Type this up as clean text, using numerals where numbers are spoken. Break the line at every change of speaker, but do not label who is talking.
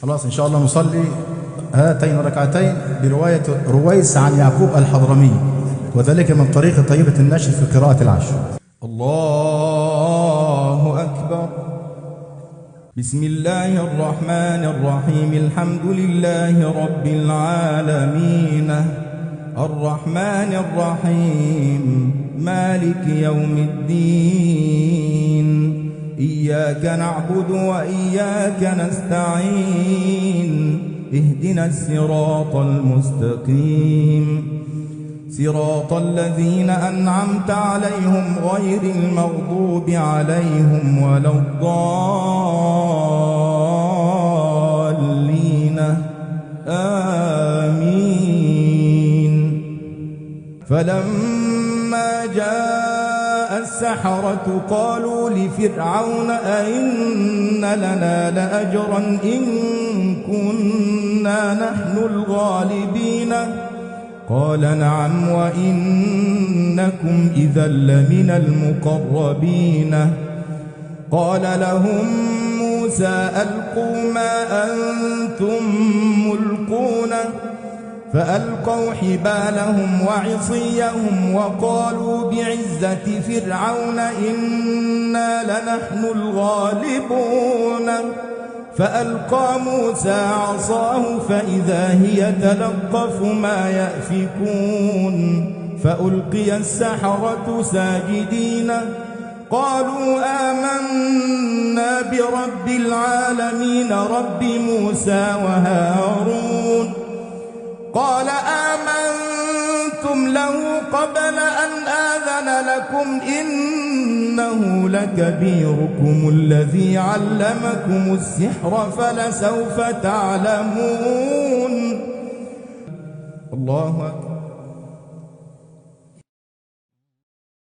خلاص إن شاء الله نصلي هاتين الركعتين برواية رويس عن يعقوب الحضرمي، وذلك من طريق طيبة النشر في قراءة العشر. الله أكبر. بسم الله الرحمن الرحيم. الحمد لله رب العالمين الرحمن الرحيم مالك يوم الدين. إياك نعبد وإياك نستعين. اهدنا الصراط المستقيم صراط الذين أنعمت عليهم غير المغضوب عليهم ولا الضالين آمين. فلما جاء السحرة قالوا لفرعون أئن لنا لأجرا إن كنا نحن الغالبين. قال نعم وإنكم إذا لمن المقربين. قال لهم موسى ألقوا ما أنتم ملقون. فألقوا حبالهم وعصيهم وقالوا بعزة فرعون إنا لنحن الغالبون. فألقى موسى عصاه فإذا هي تلقف ما يأفكون. فألقي السحرة ساجدين قالوا آمنا برب العالمين رب موسى وهارون. قال آمنتم له قبل أن آذن لكم إنه لكبيركم الذي علمكم السحر فلسوف تعلمون. الله أكبر.